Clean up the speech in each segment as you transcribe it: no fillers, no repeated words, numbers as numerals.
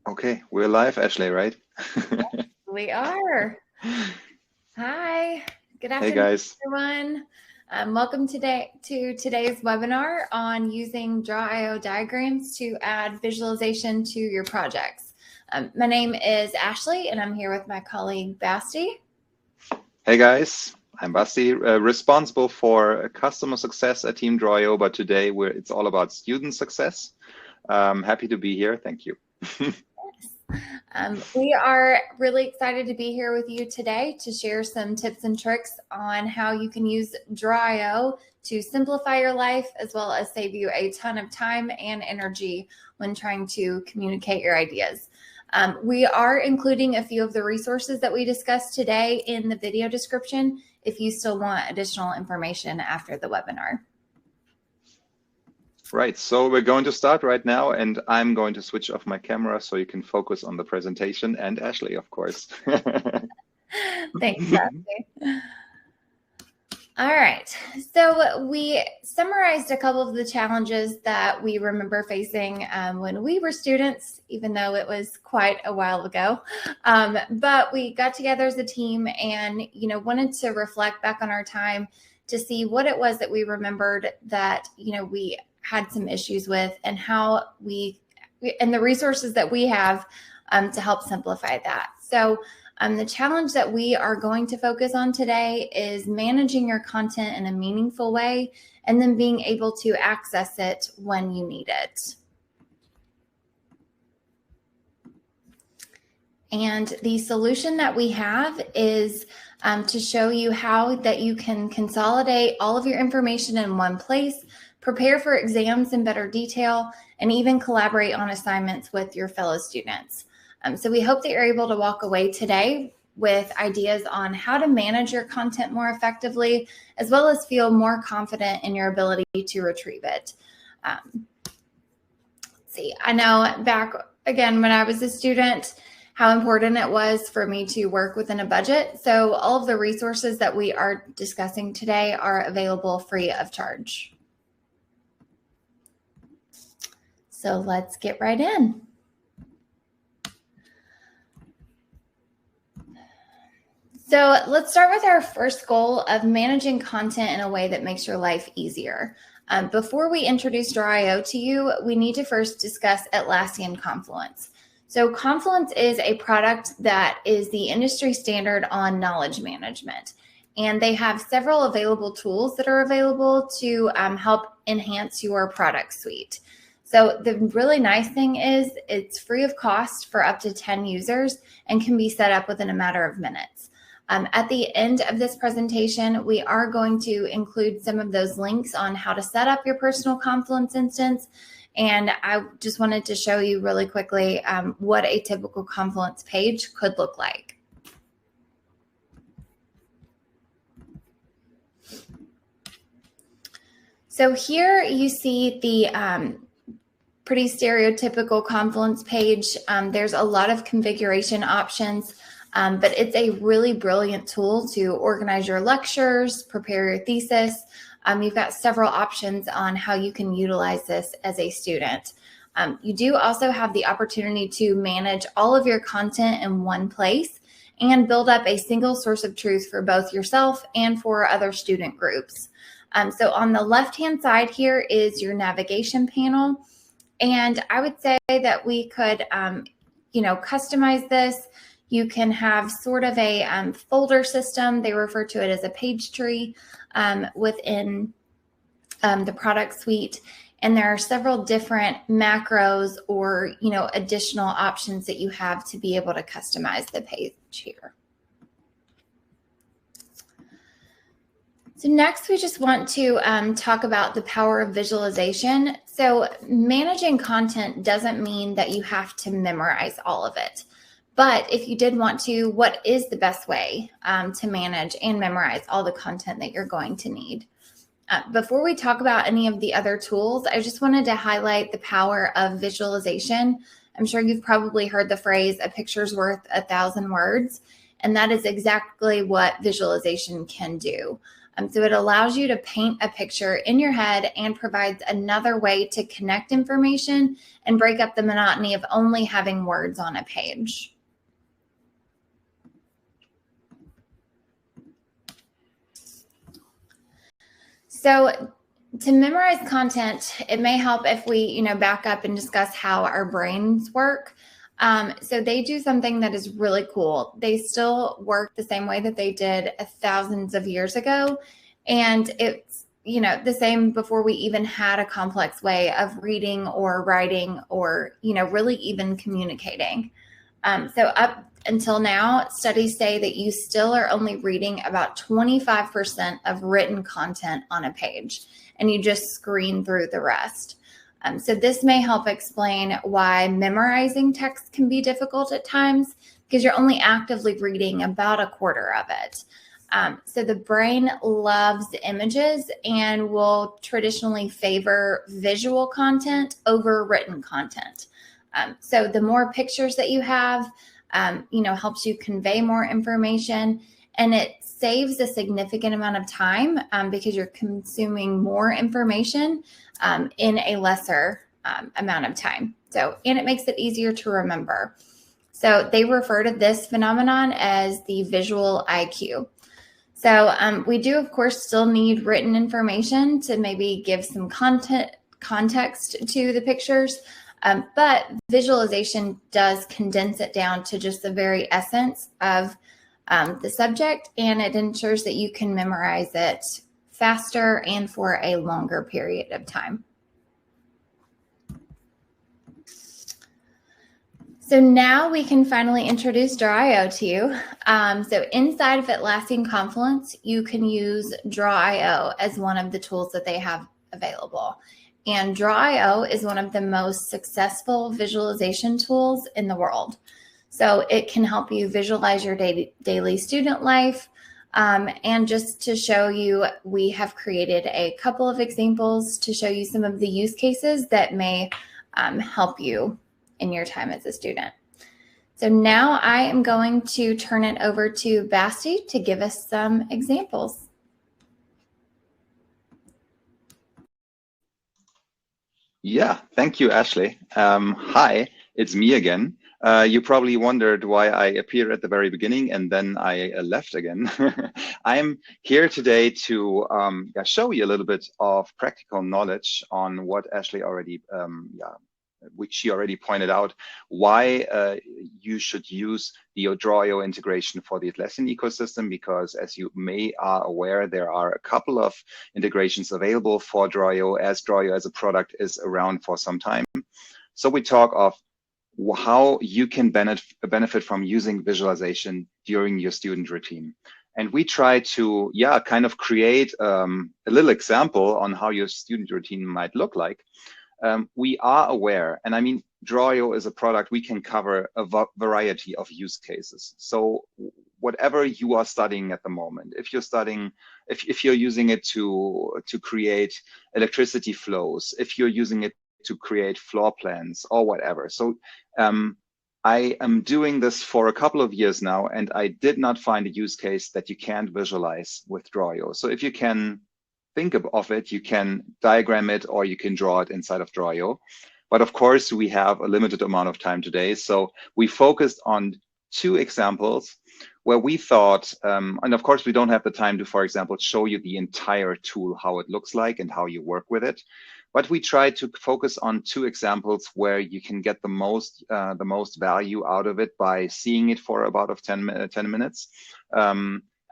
Okay, we're live, Ashley, right? We are. Hi. Good Hey afternoon, guys. everyone. Welcome to today's webinar on using Drawio diagrams to add visualization to your projects. My name is Ashley, and I'm here with my colleague Basti. Hey guys, I'm Basti, responsible for customer success at Team Drawio, but today it's all about student success. Happy to be here. Thank you. We are really excited to be here with you today to share some tips and tricks on how you can use Drawio to simplify your life, as well as save you a ton of time and energy when trying to communicate your ideas. We are including a few of the resources that we discussed today in the video description if you still want additional information after the webinar. Right, so we're going to start right now, and I'm going to switch off my camera so you can focus on the presentation and Ashley, of course. Thanks, Basti. All right, so we summarized a couple of the challenges that we remember facing when we were students, even though it was quite a while ago. But we got together as a team and, wanted to reflect back on our time to see what it was that we remembered that, we had some issues with, and how and the resources that we have to help simplify that. So the challenge that we are going to focus on today is managing your content in a meaningful way and then being able to access it when you need it. And the solution that we have is to show you how that you can consolidate all of your information in one place, prepare for exams in better detail, and even collaborate on assignments with your fellow students. So we hope that you're able to walk away today with ideas on how to manage your content more effectively, as well as feel more confident in your ability to retrieve it. I know back again when I was a student, how important it was for me to work within a budget. So all of the resources that we are discussing today are available free of charge. So let's get right in. So let's start with our first goal of managing content in a way that makes your life easier. Before we introduce Drawio to you, we need to first discuss Atlassian Confluence. So Confluence is a product that is the industry standard on knowledge management. And they have several available tools that are available to help enhance your product suite. So the really nice thing is it's free of cost for up to 10 users and can be set up within a matter of minutes. At the end of this presentation, we are going to include some of those links on how to set up your personal Confluence instance. And I just wanted to show you really quickly what a typical Confluence page could look like. So here you see the pretty stereotypical Confluence page. There's a lot of configuration options. But it's a really brilliant tool to organize your lectures, prepare your thesis. You've got several options on how you can utilize this as a student. You do also have the opportunity to manage all of your content in one place and build up a single source of truth for both yourself and for other student groups. So on the left-hand side here is your navigation panel. And I would say that we could, customize this. You can have sort of a folder system. They refer to it as a page tree within the product suite. And there are several different macros or, additional options that you have to be able to customize the page here. So next, we just want to talk about the power of visualization. So managing content doesn't mean that you have to memorize all of it. But if you did want to, what is the best way to manage and memorize all the content that you're going to need? Before we talk about any of the other tools, I just wanted to highlight the power of visualization. I'm sure you've probably heard the phrase, a picture's worth 1,000 words, and that is exactly what visualization can do. So it allows you to paint a picture in your head and provides another way to connect information and break up the monotony of only having words on a page. So to memorize content, it may help if we, back up and discuss how our brains work. So they do something that is really cool. They still work the same way that they did thousands of years ago. And it's, the same before we even had a complex way of reading or writing or, really even communicating. So up until now, studies say that you still are only reading about 25% of written content on a page, and you just screen through the rest. So this may help explain why memorizing text can be difficult at times, because you're only actively reading about a quarter of it. So the brain loves images and will traditionally favor visual content over written content. So the more pictures that you have, helps you convey more information, and it saves a significant amount of time because you're consuming more information in a lesser amount of time. So, and it makes it easier to remember. So they refer to this phenomenon as the visual IQ. So we do, of course, still need written information to maybe give some context to the pictures. But visualization does condense it down to just the very essence of the subject, and it ensures that you can memorize it faster and for a longer period of time. So now we can finally introduce Drawio to you. So inside of Atlassian Confluence, you can use Draw.io as one of the tools that they have available. And Drawio is one of the most successful visualization tools in the world. So it can help you visualize your daily student life. And just to show you, we have created a couple of examples to show you some of the use cases that may help you in your time as a student. So now I am going to turn it over to Basti to give us some examples. Yeah, thank you, Ashley. Hi, it's me again. You probably wondered why I appeared at the very beginning and then I left again. I'm here today to show you a little bit of practical knowledge on what Ashley already, which she already pointed out, why you should use the Drawio integration for the Atlassian ecosystem, because as you may are aware, there are a couple of integrations available for Drawio, as Drawio as a product is around for some time. So we talk of how you can benefit from using visualization during your student routine. And we try to, kind of create a little example on how your student routine might look like. We are aware, and I mean, Drawio is a product we can cover a variety of use cases. So whatever you are studying at the moment, if you're studying, if you're using it to create electricity flows, if you're using it to create floor plans or whatever. So I am doing this for a couple of years now, and I did not find a use case that you can't visualize with Drawio. So if you can think of it, you can diagram it or you can draw it inside of Drawio. But of course, we have a limited amount of time today. So we focused on two examples where we thought, and of course, we don't have the time to, for example, show you the entire tool, how it looks like and how you work with it. But we tried to focus on two examples where you can get the most value out of it by seeing it for about 10 minutes.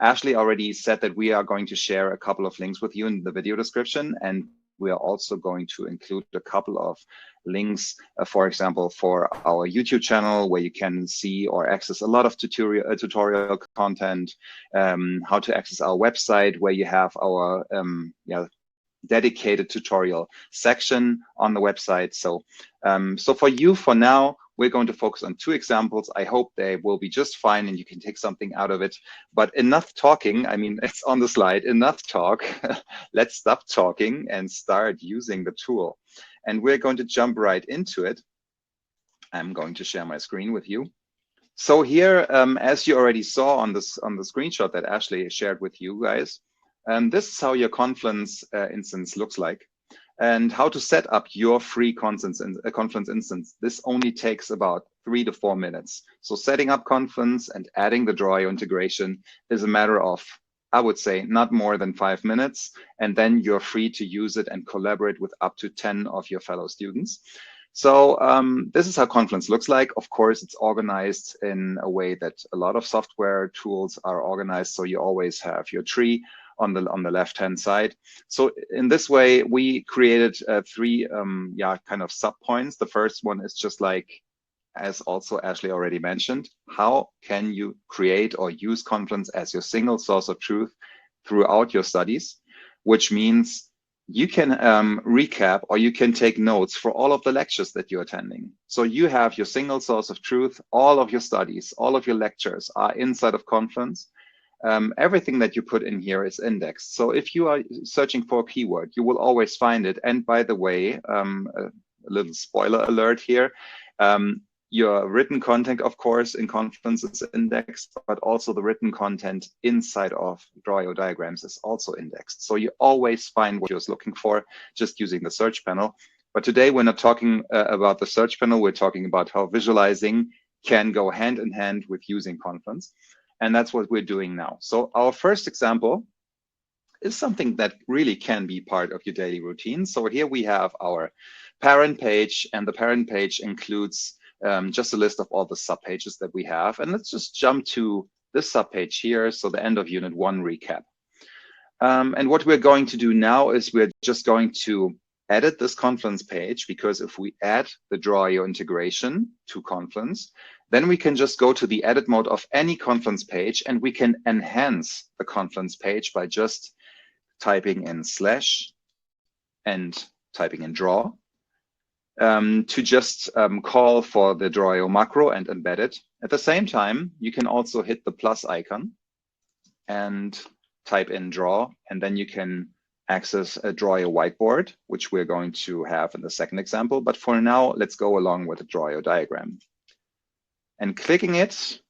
Ashley already said that we are going to share a couple of links with you in the video description, and we are also going to include a couple of links, for example, for our YouTube channel, where you can see or access a lot of tutorial content, how to access our website, where you have our dedicated tutorial section on the website. So, so for you, for now, we're going to focus on two examples. I hope they will be just fine and you can take something out of it. But enough talking. I mean, it's on the slide. Enough talk. Let's stop talking and start using the tool. And we're going to jump right into it. I'm going to share my screen with you. So here, as you already saw on the screenshot that Ashley shared with you guys, And this is how your Confluence instance looks like. And how to set up your free Confluence instance. This only takes about 3 to 4 minutes. So setting up Confluence and adding the Drawio integration is a matter of, I would say, not more than 5 minutes. And then you're free to use it and collaborate with up to 10 of your fellow students. So this is how Confluence looks like. Of course, it's organized in a way that a lot of software tools are organized. So you always have your tree on the left-hand side. So in this way, we created 3 kind of sub-points. The first one is just like, as also Ashley already mentioned, how can you create or use Confluence as your single source of truth throughout your studies, which means you can recap or you can take notes for all of the lectures that you're attending. So you have your single source of truth, all of your studies, all of your lectures are inside of Confluence. Everything that you put in here is indexed. So if you are searching for a keyword, you will always find it. And by the way, a little spoiler alert here, your written content, of course, in Confluence is indexed, but also the written content inside of Drawio diagrams is also indexed. So you always find what you're looking for just using the search panel. But today we're not talking about the search panel. We're talking about how visualizing can go hand in hand with using Confluence. And that's what we're doing now. So our first example is something that really can be part of your daily routine. So here we have our parent page, and the parent page includes just a list of all the subpages that we have. And let's just jump to this subpage here. So the end of Unit 1 recap. And what we're going to do now is we're just going to edit this Confluence page, because if we add the Drawio integration to Confluence, then we can just go to the edit mode of any Confluence page, and we can enhance the Confluence page by just typing in / and typing in draw to just call for the Drawio macro and embed it. At the same time, you can also hit the plus icon and type in draw, and then you can access a Drawio whiteboard, which we're going to have in the second example. But for now, let's go along with the Drawio diagram. And clicking it,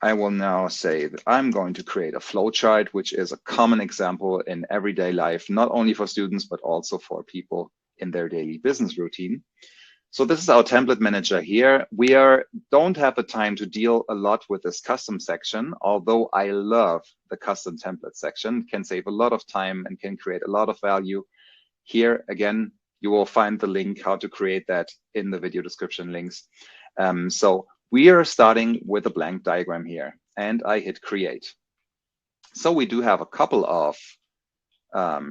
I will now say that I'm going to create a flowchart, which is a common example in everyday life, not only for students, but also for people in their daily business routine. So this is our template manager here. We don't have the time to deal a lot with this custom section, although I love the custom template section. It can save a lot of time and can create a lot of value. Here, again, you will find the link how to create that in the video description links. So we are starting with a blank diagram here, and I hit create. So we do have a couple of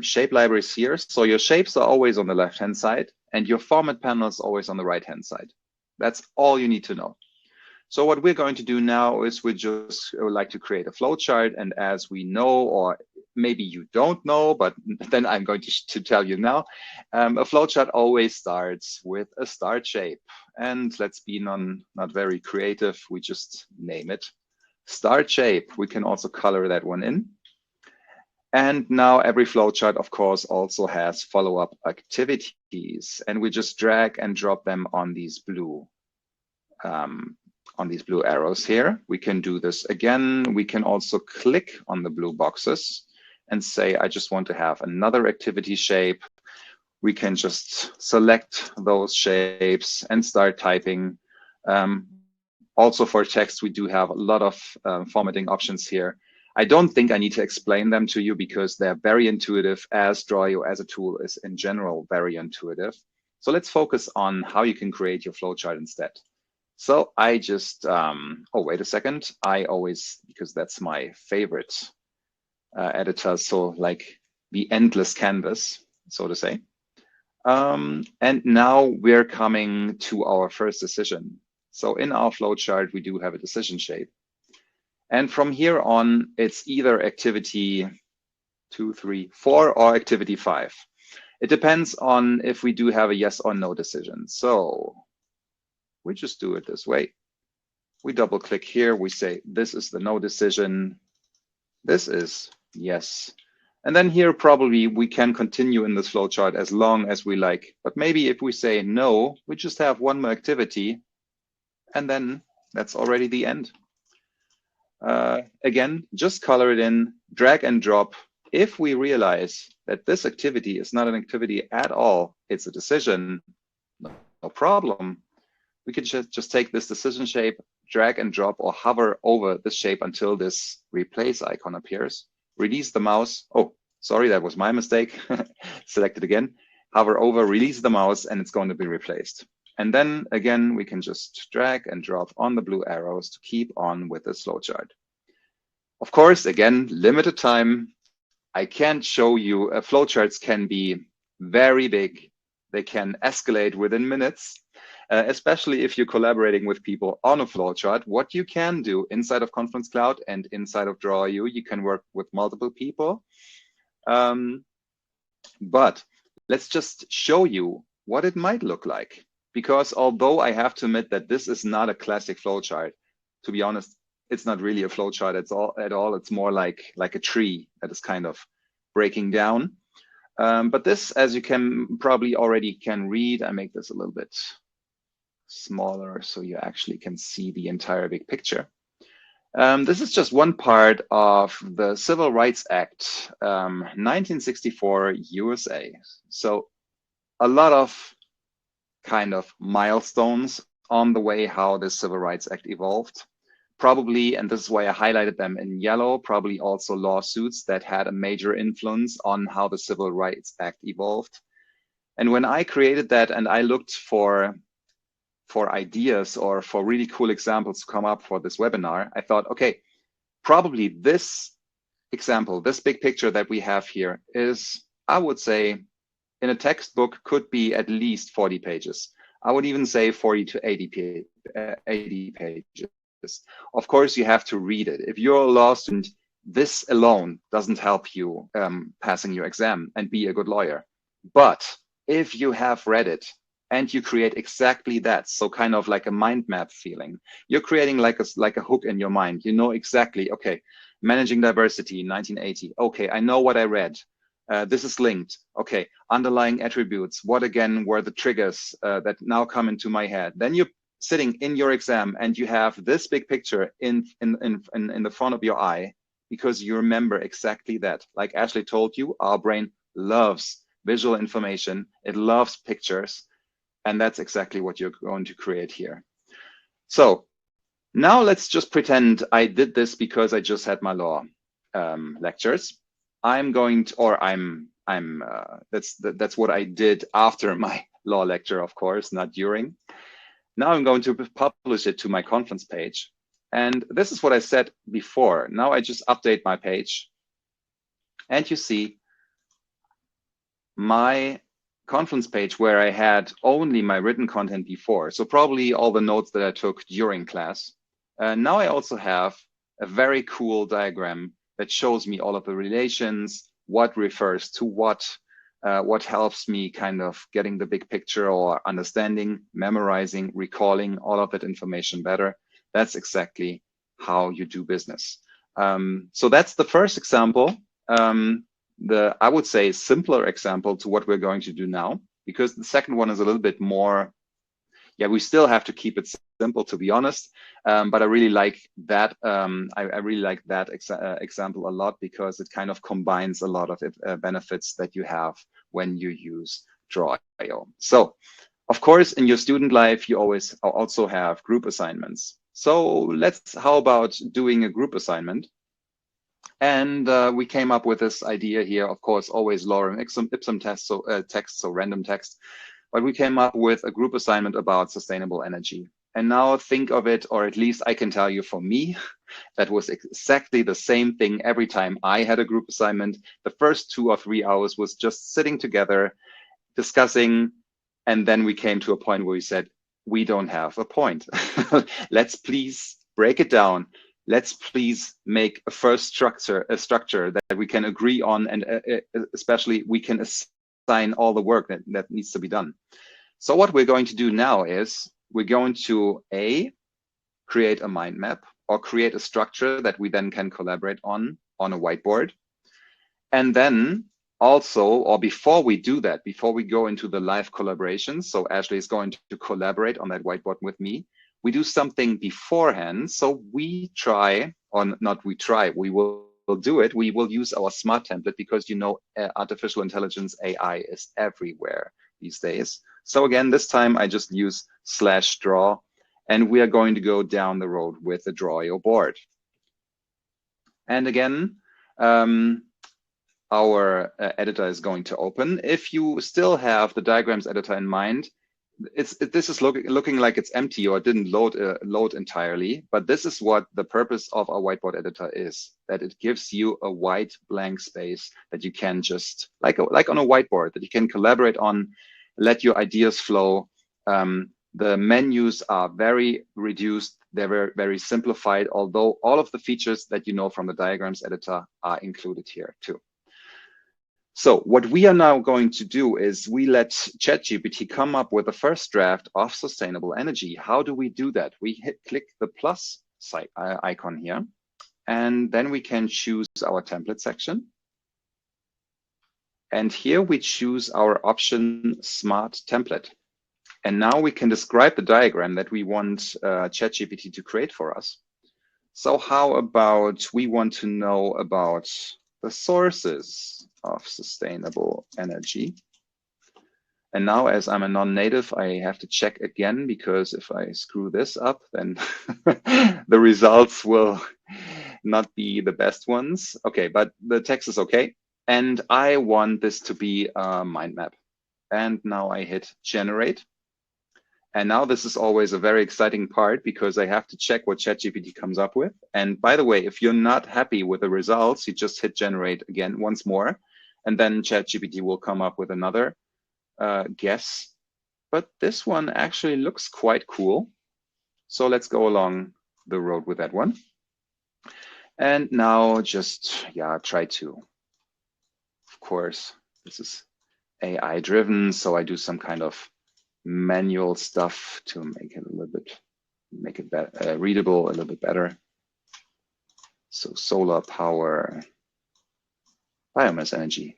shape libraries here. So your shapes are always on the left-hand side, and your format panel is always on the right-hand side. That's all you need to know. So what we're going to do now is we just like to create a flowchart. And as we know, or maybe you don't know, but then I'm going to tell you now, a flowchart always starts with a start shape. And let's be not very creative. We just name it start shape. We can also color that one in. And now every flowchart, of course, also has follow-up activities, and we just drag and drop them on these blue arrows here. We can do this again. We can also click on the blue boxes and say, I just want to have another activity shape. We can just select those shapes and start typing. Also for text, we do have a lot of formatting options here. I don't think I need to explain them to you because they're very intuitive, as Drawio as a tool is in general very intuitive. So let's focus on how you can create your flowchart instead. So I just, oh, wait a second. I always, because that's my favorite editor, so like the endless canvas, so to say. And now we're coming to our first decision. So in our flowchart, we do have a decision shape. And from here on, it's either activity 2, 3, 4 or activity 5. It depends on if we do have a yes or no decision. So we just do it this way. We double click here. We say, this is the no decision. This is yes. And then here, probably we can continue in this flowchart as long as we like. But maybe if we say no, we just have one more activity. And then that's already the end. Again, just color it in, drag and drop If we realize that this activity is not an activity at all, it's a decision, no problem, we can just take this decision shape, drag and drop or hover over this shape until this replace icon appears. Release the mouse. Oh, sorry, that was my mistake. Select it again, hover over, release the mouse, and it's going to be replaced. And then again, we can just drag and drop on the blue arrows to keep on with this flowchart. Of course, again, limited time. I can't show you, flowcharts can be very big. They can escalate within minutes, especially if you're collaborating with people on a flowchart. What you can do inside of Confluence Cloud and inside of Drawio, you can work with multiple people. But let's just show you what it might look like. Because although I have to admit that this is not a classic flowchart, to be honest, it's not really a flowchart at all. It's more like a tree that is kind of breaking down. But this, as you can probably already can read, I make this a little bit smaller so you actually can see the entire big picture. This is just one part of the Civil Rights Act, 1964 USA. So a lot of kind of milestones on the way how the Civil Rights Act evolved. Probably, and this is why I highlighted them in yellow, probably also lawsuits that had a major influence on how the Civil Rights Act evolved. And when I created that and I looked for ideas or for really cool examples to come up for this webinar, I thought, okay, probably this example, this big picture that we have here is, I would say, in a textbook could be at least 40 pages. I would even say 40 to 80 pages. Of course, you have to read it. If you're a law student, this alone doesn't help you passing your exam and be a good lawyer. But if you have read it and you create exactly that, so kind of like a mind map feeling, you're creating like a hook in your mind. You know exactly, okay, managing diversity, 1980. Okay, I know what I read. This is linked. Okay, underlying attributes. What again were the triggers that now come into my head? Then you're sitting in your exam and you have this big picture in the front of your eye because you remember exactly that. Like Ashley told you, our brain loves visual information. It loves pictures. And that's exactly what you're going to create here. So now let's just pretend I did this because I just had my law lectures. I'm going to, or that's what I did after my law lecture, of course, not during. Now I'm going to publish it to my Confence page. And this is what I said before. Now I just update my page. And you see my Confluence page where I had only my written content before. So probably all the notes that I took during class. Now I also have a very cool diagram that shows me all of the relations, what refers to what helps me kind of getting the big picture or understanding, memorizing, recalling all of that information better. That's exactly how you do business. So that's the first example. I would say, simpler example to what we're going to do now, because the second one is a little bit more, yeah, we still have to keep it simple, to be honest. But I really like that. I really like that example a lot because it kind of combines a lot of benefits that you have when you use Drawio. So, of course, in your student life, you always also have group assignments. So how about doing a group assignment? And we came up with this idea here, of course, always lorem ipsum text, so random text. But we came up with a group assignment about sustainable energy. And now think of it, or at least I can tell you for me, that was exactly the same thing every time I had a group assignment. The first 2 or 3 hours was just sitting together, discussing, and then we came to a point where we said, we don't have a point. Let's please break it down. Let's please make a first structure that we can agree on, and especially we can assign all the work that needs to be done. So what we're going to do now is we're going to create a mind map or create a structure that we then can collaborate on a whiteboard. And then also, or before we do that, before we go into the live collaboration, so Ashley is going to collaborate on that whiteboard with me, we do something beforehand. So we try, or not we try, we will do it, we will use our smart template because artificial intelligence AI is everywhere these days. So again, this time I just use /draw, and we are going to go down the road with the Drawio board. And again, our editor is going to open. If you still have the diagrams editor in mind, this is looking like it's empty or didn't load entirely, but this is what the purpose of our whiteboard editor is, that it gives you a white blank space that you can just, like on a whiteboard, that you can collaborate on, let your ideas flow. The menus are very reduced. They're very, very simplified, although all of the features that you know from the diagrams editor are included here too. So what we are now going to do is we let ChatGPT come up with the first draft of sustainable energy. How do we do that? We click the plus icon here, and then we can choose our template section. And here we choose our option Smart Template. And now we can describe the diagram that we want ChatGPT to create for us. So how about we want to know about the sources of sustainable energy. And now, as I'm a non-native, I have to check again, because if I screw this up, then the results will not be the best ones. Okay, but the text is okay. And I want this to be a mind map. And now I hit generate. And now this is always a very exciting part, because I have to check what ChatGPT comes up with. And by the way, if you're not happy with the results, you just hit generate again once more, and then ChatGPT will come up with another guess. But this one actually looks quite cool. So let's go along the road with that one. And now just, try to, of course, this is AI driven, so I do some kind of manual stuff to make it a little bit, readable a little bit better. So solar power, biomass energy.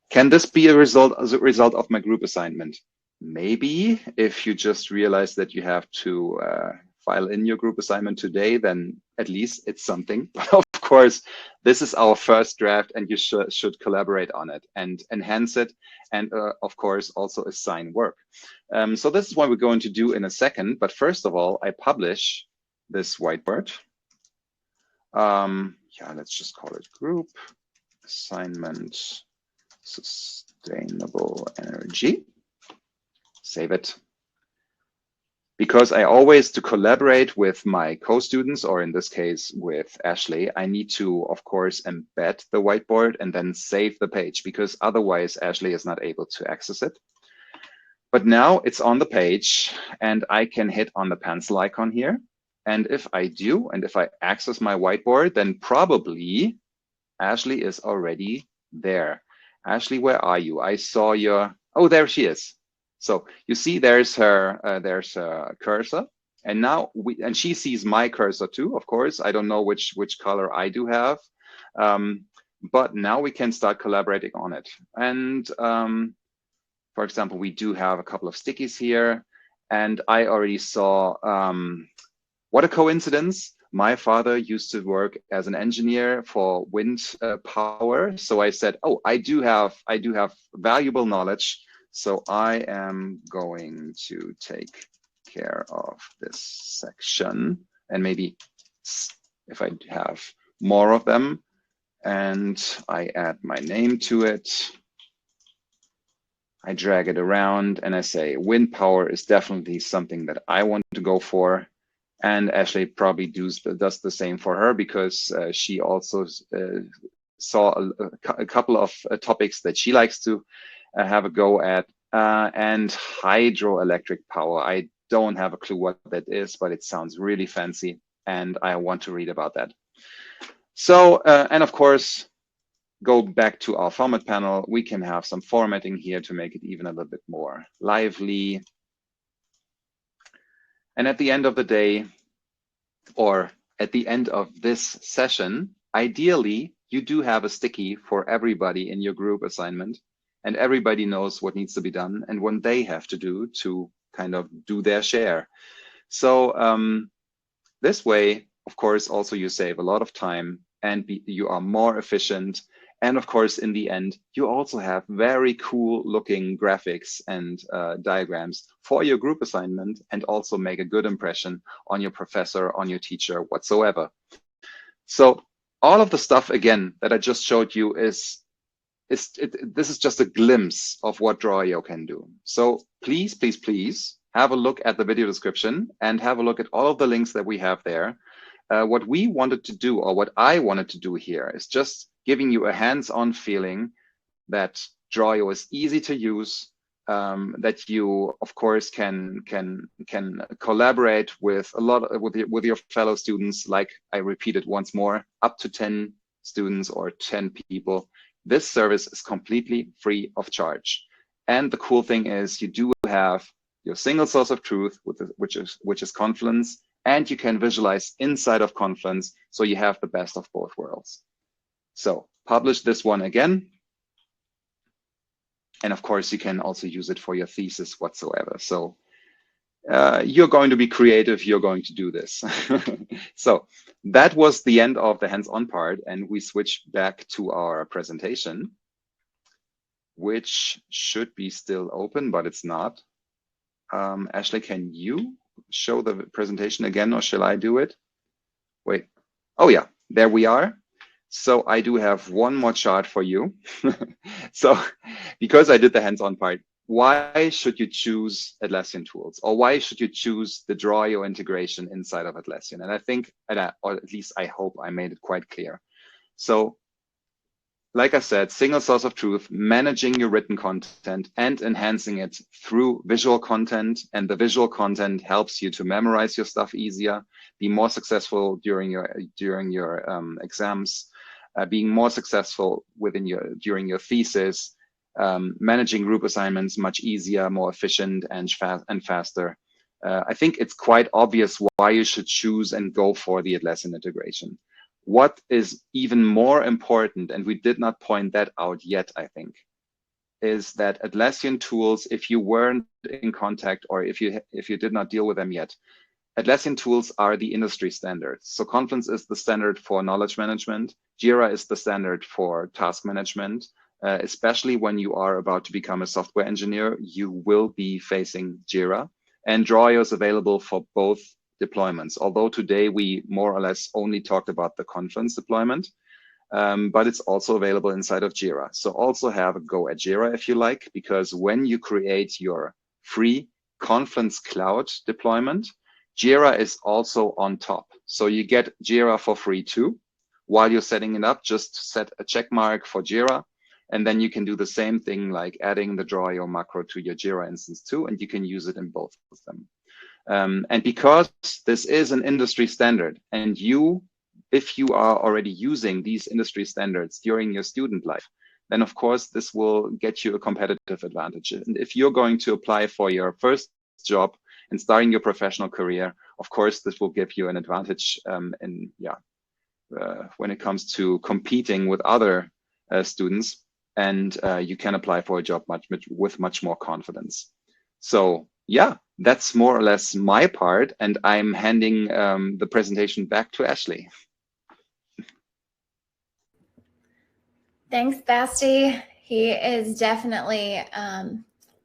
Can this be a result of my group assignment? Maybe. If you just realize that you have to file in your group assignment today, then at least it's something. But of course, this is our first draft, and you should collaborate on it and enhance it, and of course also assign work. So this is what we're going to do in a second. But first of all, I publish this whiteboard. Let's just call it group assignment sustainable energy. Save it. Because I always, to collaborate with my co-students, or in this case with Ashley, I need to, of course, embed the whiteboard and then save the page, because otherwise Ashley is not able to access it. But now it's on the page, and I can hit on the pencil icon here. And if I do, and if I access my whiteboard, then probably Ashley is already there. Ashley, where are you? I saw your, oh, there she is. So you see, there's her cursor, and now and she sees my cursor too. Of course, I don't know which color I do have, but now we can start collaborating on it. And for example, we do have a couple of stickies here, and I already saw. What a coincidence! My father used to work as an engineer for wind power, so I said, "Oh, I do have valuable knowledge." So I am going to take care of this section, and maybe if I have more of them, and I add my name to it, I drag it around, and I say wind power is definitely something that I want to go for. And Ashley probably does the same for her, because she also saw a couple of topics that she likes to have a go at, and hydroelectric power. I don't have a clue what that is, but it sounds really fancy, and I want to read about that. So, and of course, go back to our format panel. We can have some formatting here to make it even a little bit more lively. And at the end of the day, or at the end of this session, ideally, you do have a sticky for everybody in your group assignment, and everybody knows what needs to be done and what they have to do to kind of do their share. So this way, of course, also you save a lot of time, and you are more efficient. And of course, in the end, you also have very cool looking graphics and diagrams for your group assignment, and also make a good impression on your professor, on your teacher, whatsoever. So all of the stuff, again, that I just showed you this is just a glimpse of what Drawio can do. So please, please, please have a look at the video description and have a look at all of the links that we have there. What we wanted to do, or what I wanted to do here, is just giving you a hands-on feeling that Drawio is easy to use, that you, of course, can collaborate with with your fellow students. Like I repeated once more, up to 10 students or 10 people. This service is completely free of charge. And the cool thing is, you do have your single source of truth, which is Confluence, and you can visualize inside of Confluence, so you have the best of both worlds. So publish this one again. And of course, you can also use it for your thesis whatsoever. So you're going to be creative, you're going to do this. So that was the end of the hands-on part, and we switch back to our presentation, which should be still open, but it's not. Ashley, can you show the presentation again, or shall I do it? Wait, oh yeah, there we are. So I do have one more chart for you. So because I did the hands-on part, why should you choose Atlassian tools, or why should you choose the Drawio integration inside of Atlassian? And I think, or at least I hope I made it quite clear. So like I said, single source of truth, managing your written content and enhancing it through visual content. And the visual content helps you to memorize your stuff easier, be more successful during your exams, being more successful during your thesis, managing group assignments much easier, more efficient, and faster. I think it's quite obvious why you should choose and go for the Atlassian integration. What is even more important, and we did not point that out yet, I think, is that Atlassian tools, if you weren't in contact, or if you did not deal with them yet, Atlassian tools are the industry standard. So Confluence is the standard for knowledge management. Jira is the standard for task management. Especially when you are about to become a software engineer, you will be facing Jira. And Drawio is available for both deployments, although today we more or less only talked about the Confluence deployment, but it's also available inside of Jira. So also have a go at Jira if you like, because when you create your free Confluence Cloud deployment, Jira is also on top. So you get Jira for free too. While you're setting it up, just set a check mark for Jira, and then you can do the same thing, like adding the Drawio macro to your Jira instance too, and you can use it in both of them. And because this is an industry standard, and if you are already using these industry standards during your student life, then of course this will get you a competitive advantage. And if you're going to apply for your first job and starting your professional career, of course this will give you an advantage when it comes to competing with other students, and you can apply for a job with much more confidence. So yeah, that's more or less my part, and I'm handing the presentation back to Ashley. Thanks, Basti. He is definitely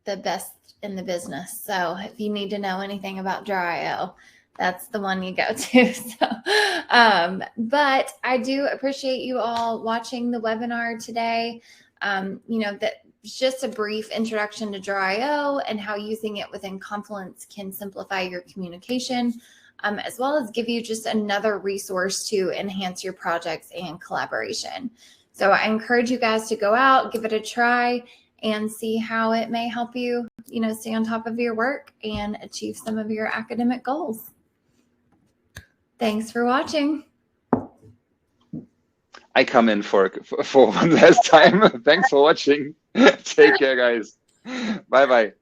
the best in the business. So if you need to know anything about Drawio, that's the one you go to. So, but I do appreciate you all watching the webinar today. That just a brief introduction to Drawio and how using it within Confluence can simplify your communication, as well as give you just another resource to enhance your projects and collaboration. So I encourage you guys to go out, give it a try, and see how it may help you, stay on top of your work and achieve some of your academic goals. Thanks for watching. I come in for one last time. Thanks for watching. Take care, guys. Bye-bye.